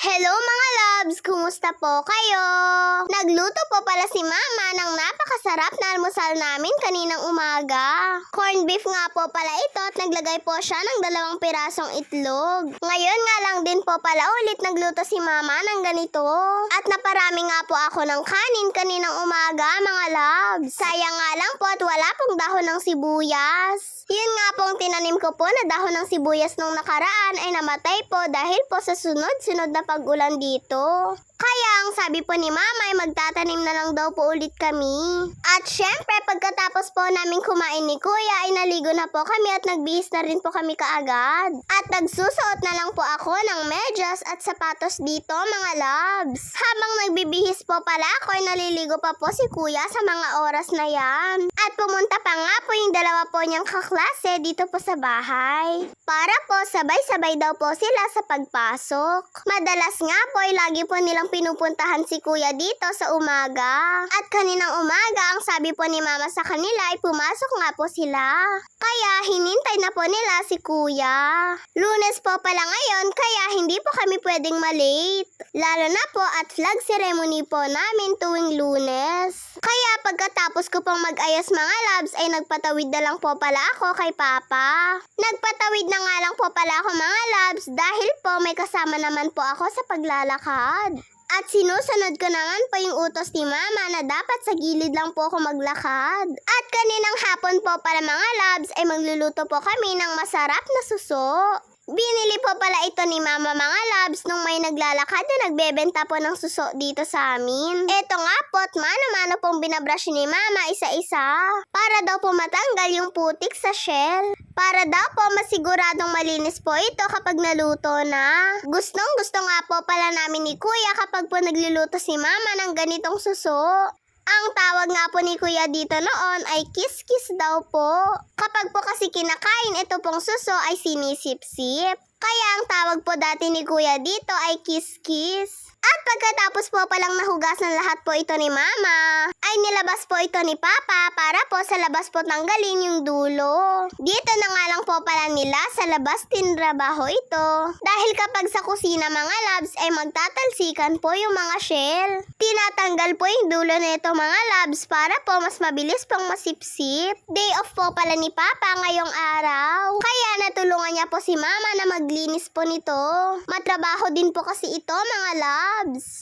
Hello mga loves! Kumusta po kayo? Nagluto po pala si Mama ng napakasarap na almusal namin kaninang umaga. Corned beef nga po pala ito at naglagay po siya ng 2 pirasong itlog. Ngayon nga lang din po pala ulit nagluto si Mama ng ganito. At naparami nga po ako ng kanin kaninang umaga mga loves. Sayang nga lang po at wala pong dahon ng sibuyas. Yun nga pong tinanim ko po na dahon ng sibuyas nung nakaraan ay namatay po dahil po sa sunod-sunod na pag-ulan dito. Kaya ang sabi po ni Mama ay magtatanim na lang daw po ulit kami. At syempre pagkatapos po namin kumain ni Kuya ay naligo na po kami at nagbihis na rin po kami kaagad. At nagsusuot na lang po ako ng medyas at sapatos dito mga loves. Habang nagbibihis po pala ako ay naliligo pa po si Kuya sa mga oras na yan. At pumunta pa nga po yung dalawa po niyang kaklase dito po sa bahay. Para po sabay-sabay daw po sila sa pagpasok. Madalas nga po ay lagi po nilang pinupuntahan si Kuya dito sa umaga. At kaninang umaga ang sabi po ni Mama sa kanila ay pumasok nga po sila. Kaya hinintay na po nila si Kuya. Lunes po pala ngayon kaya hindi po kami pwedeng malate. Lalo na po at flag ceremony po namin tuwing Lunes. Kaya pagkatapos ko pong mag-ayos mga loves ay nagpatawid na lang po pala ako kay Papa. Nagpatawid na nga lang po pala ako mga loves dahil po may kasama naman po ako sa paglalakad. At sinusunod ko naman po yung utos ni Mama na dapat sa gilid lang po ako maglakad. At kaninang hapon po para mga loves ay magluluto po kami ng masarap na suso. Binili po pala ito ni Mama mga loves nung may naglalakad na nagbebenta po ng suso dito sa amin. Eto nga po at mano-mano pong binabrush ni Mama isa-isa. Para daw po matanggal yung putik sa shell. Para daw po masiguradong malinis po ito kapag naluto na. Gustong-gusto nga po pala namin ni Kuya kapag po nagluluto si Mama ng ganitong suso. Ang tawag nga po ni Kuya dito noon ay kiss-kiss daw po. Kapag po kasi kinakain ito pong suso ay sinisip-sip. Kaya ang tawag po dati ni Kuya dito ay kiss-kiss. At pagkatapos po palang nahugas ng lahat po ito ni Mama, ay nilabas po ito ni Papa para po sa labas po tanggalin yung dulo. Dito na nga lang po pala nila sa labas tinrabaho ito. Dahil kapag sa kusina mga loves ay magtatalsikan po yung mga shell. Tinatanggal po yung dulo nito mga loves para po mas mabilis pong masipsip. Day off po pala ni Papa ngayong araw. Kaya natulungan niya po si Mama na maglinis po nito. Matrabaho din po kasi ito mga loves.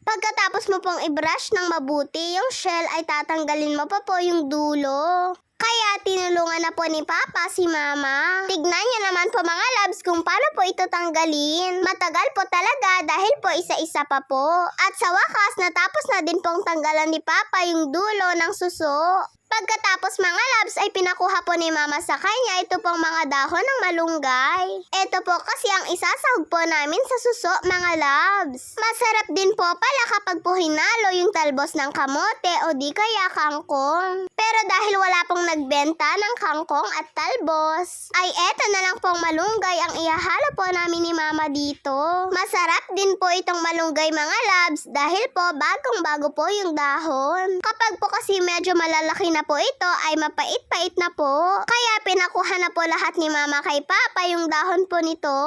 Pagkatapos mo pong i-brush ng mabuti, yung shell ay tatanggalin mo pa po yung dulo. Kaya tinulungan na po ni Papa si Mama. Tignan niyo naman po mga loves kung paano po ito tanggalin. Matagal po talaga dahil po isa-isa pa po. At sa wakas natapos na din pong tanggalan ni Papa yung dulo ng suso. Pagkatapos mga loves ay pinakuha po ni Mama sa kanya ito pong mga dahon ng malunggay. Ito po kasi ang isasahog po namin sa suso mga loves. Masarap din po pala kapag po hinalo yung talbos ng kamote o di kaya kangkong. Pero dahil wala pong nagbenta ng kangkong at talbos, ay eto na lang pong malunggay ang ihahalo po namin ni Mama dito. Masarap din po itong malunggay mga loves dahil po bagong-bago po yung dahon. Kapag po kasi medyo malalaki na po ito ay mapait-pait na po. Kaya pinakuha na po lahat ni Mama kay Papa yung dahon po nito.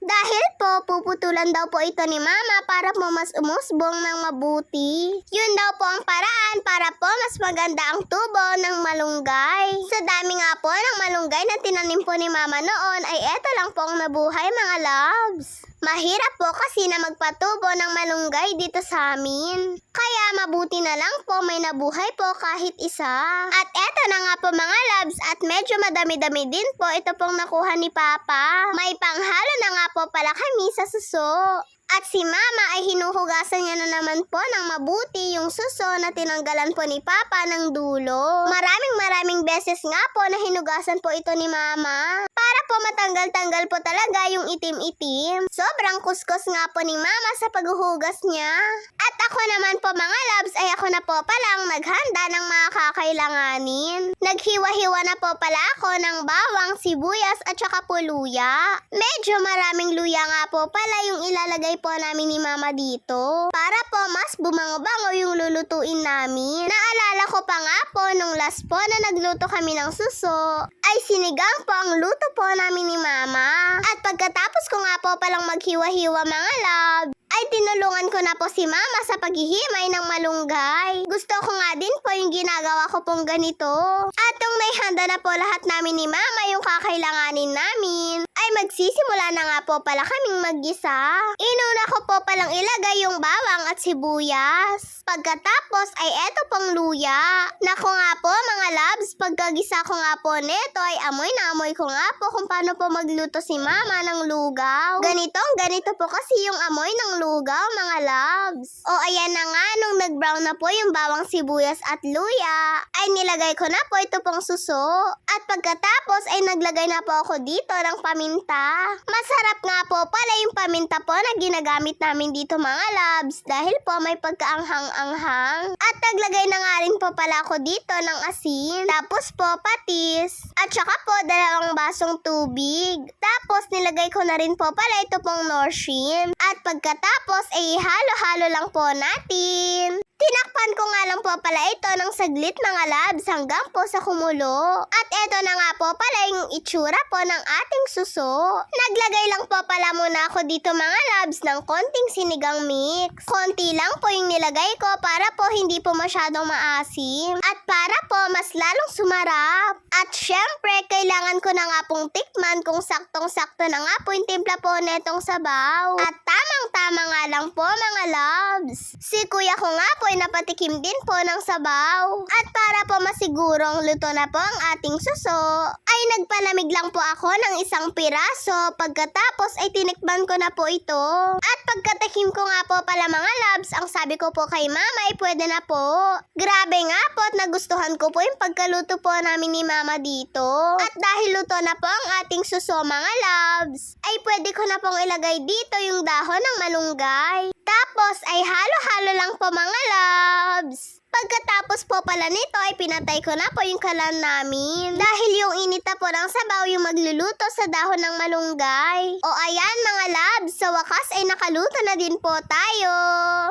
Dahil po, puputulan daw po ito ni Mama para po mas umusbong ng mabuti. Yun daw po ang paraan para po mas maganda ang tubo ng malunggay. Sa dami nga po ng malunggay na tinanim po ni Mama noon ay eto lang po ang nabuhay mga loves. Mahirap po kasi na magpatubo ng malunggay dito sa amin. Kaya mabuti na lang po may nabuhay po kahit isa. At eto na nga po mga loves at medyo madami-dami din po ito pong nakuha ni Papa. May panghalo na nga po pala kami sa suso. At si Mama ay hinuhugasan niya na naman po ng mabuti yung suso na tinanggalan po ni Papa ng dulo. Maraming beses nga po na hinugasan po ito ni Mama. Para po matanggal-tanggal po talaga yung itim-itim. Sobrang kuskus nga po ni Mama sa paghuhugas niya. At ako naman po mga loves ay ako na po palang naghanda ng mga kakailanganin. Naghiwa-hiwa na po pala ako ng bawang, sibuyas at saka po luya. Medyo maraming luya nga po pala yung ilalagay po namin ni Mama dito. Para po mas bumango-bango yung lulutuin namin. Naalala ko pa nga po nung last po na nagluto kami ng suso, ay sinigang po ang luto po namin ni Mama. At pagkatapos ko nga po palang maghiwa-hiwa mga love, ay tinulungan ko na po si mama sa paghihimay ng malunggay. Gusto ko nga din po yung ginagawa ko pong ganito. At nung naihanda na po lahat namin ni mama yung kakailanganin namin, ay magsisimula na nga po pala kaming maggisa. Inuna ko po palang ilagay yung bawang at sibuyas. Pagkatapos ay eto pong luya. Naku nga po mga loves, pagkagisa ko nga po neto ay amoy na amoy ko nga po kung paano po magluto si mama ng lugaw. Ganito po kasi yung amoy ng lugaw mga loves. O ayan na nga, nung nag-brown na po yung bawang sibuyas at luya, ay nilagay ko na po ito pong suso. At pagkatapos ay naglagay na po ako dito ng paminta. Masarap nga po pala yung paminta po na ginagamit namin dito mga loves dahil po may pagkaanghang-anghang. At naglagay na nga rin po pala ako dito ng asin. Tapos po patis. At saka po 2 basong tubig. Tapos nilagay ko na rin po pala ito pong nor shrimp. At pagkatapos ay halo-halo lang po natin. Tinakpan ko nga lang po pala ito ng saglit mga labs hanggang po sa kumulo. At eto na nga po pala yung itsura po ng ating suso. Naglagay lang po pala muna ako dito mga labs ng konting sinigang mix. Konti lang po yung nilagay ko para po hindi po masyadong maasim. At para po mas lalong sumarap. At syempre kailangan ko na nga pong tikman kung saktong-sakto na nga po yung timpla po netong sabaw. At tamang-tama nga lang po mga loves. Si kuya ko nga po ay napatikim din po ng sabaw. At para po masigurong luto na po ang ating suso, ay nagpalamig lang po ako ng 1 piraso. Pagkatapos ay tinikman ko na po ito. At pagkatikim ko nga po pala mga loves, ang sabi ko po kay mama ay pwede na po. Grabe nga po at nagustuhan ko po yung pagkaluto po namin ni mama dito. At dahil luto na po ang ating suso mga loves, ay pwede ko na pong ilagay dito yung dahon ng malunggay. Tapos ay halo-halo lang po mga loves. Pagkatapos po pala nito ay pinatay ko na po yung kalan namin. Dahil yung init na po ng sabaw yung magluluto sa dahon ng malunggay. O ayan mga loves, sa wakas ay nakaluto na din po tayo.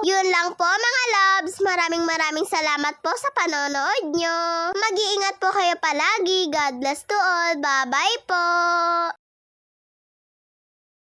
Yun lang po mga loves, maraming salamat po sa panonood nyo. Mag-iingat po kayo palagi. God bless to all. Bye-bye po.